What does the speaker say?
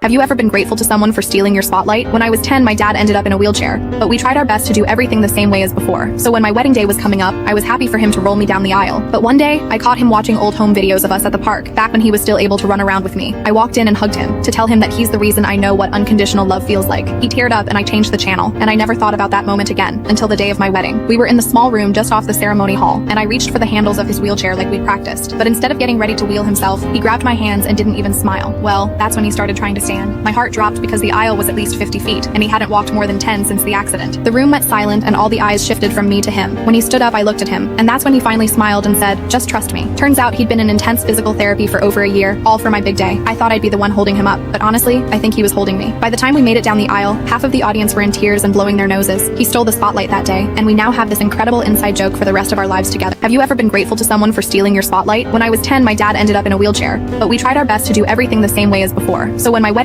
Have you ever been grateful to someone for stealing your spotlight? When I was 10, my dad ended up in a wheelchair, but we tried our best to do everything the same way as before. So when my wedding day was coming up, I was happy for him to roll me down the aisle. But one day, I caught him watching old home videos of us at the park, back when he was still able to run around with me. I walked in and hugged him, to tell him that he's the reason I know what unconditional love feels like. He teared up and I changed the channel, and I never thought about that moment again, until the day of my wedding. We were in the small room just off the ceremony hall, and I reached for the handles of his wheelchair like we'd practiced. But instead of getting ready to wheel himself, he grabbed my hands and didn't even smile. Well, that's when he started trying to stand. My heart dropped because the aisle was at least 50 feet, and he hadn't walked more than 10 since the accident. The room went silent, and all the eyes shifted from me to him. When he stood up, I looked at him, and that's when he finally smiled and said, "Just trust me." Turns out he'd been in intense physical therapy for over a year, all for my big day. I thought I'd be the one holding him up, but honestly, I think he was holding me. By the time we made it down the aisle, half of the audience were in tears and blowing their noses. He stole the spotlight that day, and we now have this incredible inside joke for the rest of our lives together. Have you ever been grateful to someone for stealing your spotlight? When I was 10, my dad ended up in a wheelchair, but we tried our best to do everything the same way as before. So when my wedding